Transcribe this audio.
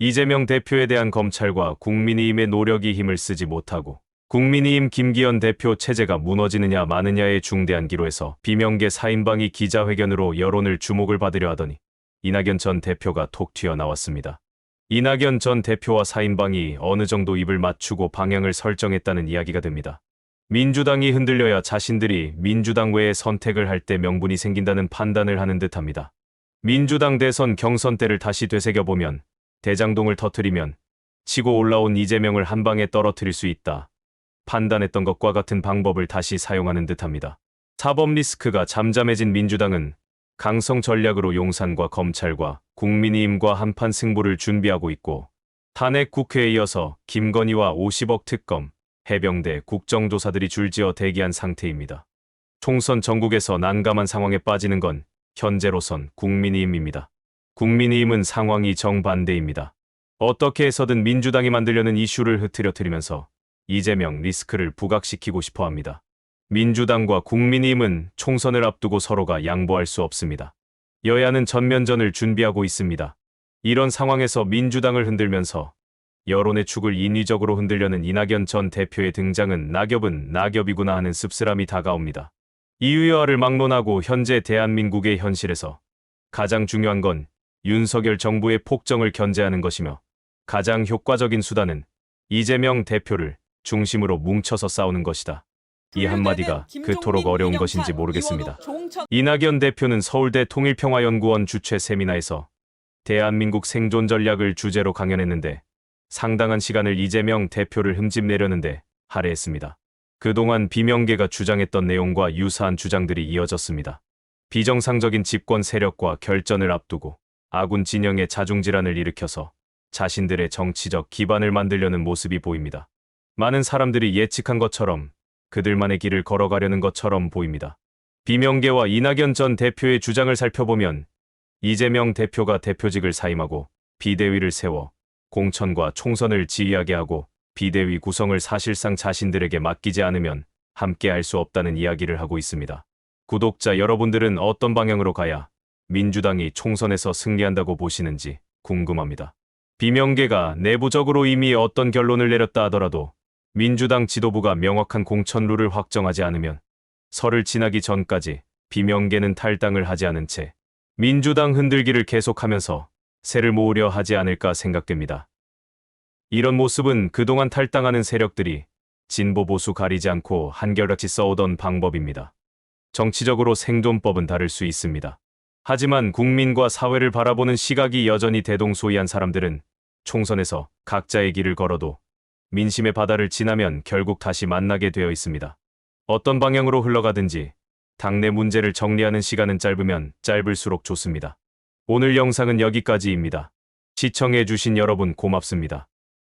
이재명 대표에 대한 검찰과 국민의힘의 노력이 힘을 쓰지 못하고 국민의힘 김기현 대표 체제가 무너지느냐 마느냐의 중대한 기로에서 비명계 4인방이 기자회견으로 여론을 주목을 받으려 하더니 이낙연 전 대표가 톡 튀어나왔습니다. 이낙연 전 대표와 4인방이 어느 정도 입을 맞추고 방향을 설정했다는 이야기가 됩니다. 민주당이 흔들려야 자신들이 민주당 외에 선택을 할 때 명분이 생긴다는 판단을 하는 듯합니다. 민주당 대선 경선 때를 다시 되새겨보면 대장동을 터뜨리면 치고 올라온 이재명을 한 방에 떨어뜨릴 수 있다 판단했던 것과 같은 방법을 다시 사용하는 듯합니다. 사법 리스크가 잠잠해진 민주당은 강성 전략으로 용산과 검찰과 국민의힘과 한판 승부를 준비하고 있고 탄핵 국회에 이어서 김건희와 50억 특검, 해병대, 국정조사들이 줄지어 대기한 상태입니다. 총선 전국에서 난감한 상황에 빠지는 건 현재로선 국민의힘입니다. 국민의힘은 상황이 정반대입니다. 어떻게 해서든 민주당이 만들려는 이슈를 흐트러뜨리면서 이재명 리스크를 부각시키고 싶어 합니다. 민주당과 국민의힘은 총선을 앞두고 서로가 양보할 수 없습니다. 여야는 전면전을 준비하고 있습니다. 이런 상황에서 민주당을 흔들면서 여론의 축을 인위적으로 흔들려는 이낙연 전 대표의 등장은 낙엽은 낙엽이구나 하는 씁쓸함이 다가옵니다. 이유여하를 막론하고 현재 대한민국의 현실에서 가장 중요한 건 윤석열 정부의 폭정을 견제하는 것이며 가장 효과적인 수단은 이재명 대표를 중심으로 뭉쳐서 싸우는 것이다. 이 한마디가 그토록 어려운 것인지 모르겠습니다. 이낙연 대표는 서울대 통일평화연구원 주최 세미나에서 대한민국 생존 전략을 주제로 강연했는데 상당한 시간을 이재명 대표를 흠집내려는데 할애했습니다. 그동안 비명계가 주장했던 내용과 유사한 주장들이 이어졌습니다. 비정상적인 집권 세력과 결전을 앞두고 아군 진영의 자중질환을 일으켜서 자신들의 정치적 기반을 만들려는 모습이 보입니다. 많은 사람들이 예측한 것처럼 그들만의 길을 걸어가려는 것처럼 보입니다. 비명계와 이낙연 전 대표의 주장을 살펴보면 이재명 대표가 대표직을 사임하고 비대위를 세워 공천과 총선을 지휘하게 하고 비대위 구성을 사실상 자신들에게 맡기지 않으면 함께 할 수 없다는 이야기를 하고 있습니다. 구독자 여러분들은 어떤 방향으로 가야 민주당이 총선에서 승리한다고 보시는지 궁금합니다. 비명계가 내부적으로 이미 어떤 결론을 내렸다 하더라도 민주당 지도부가 명확한 공천 룰을 확정하지 않으면 설을 지나기 전까지 비명계는 탈당을 하지 않은 채 민주당 흔들기를 계속하면서 세를 모으려 하지 않을까 생각됩니다. 이런 모습은 그동안 탈당하는 세력들이 진보 보수 가리지 않고 한결같이 써오던 방법입니다. 정치적으로 생존법은 다를 수 있습니다. 하지만 국민과 사회를 바라보는 시각이 여전히 대동소이한 사람들은 총선에서 각자의 길을 걸어도 민심의 바다를 지나면 결국 다시 만나게 되어 있습니다. 어떤 방향으로 흘러가든지 당내 문제를 정리하는 시간은 짧으면 짧을수록 좋습니다. 오늘 영상은 여기까지입니다. 시청해주신 여러분 고맙습니다.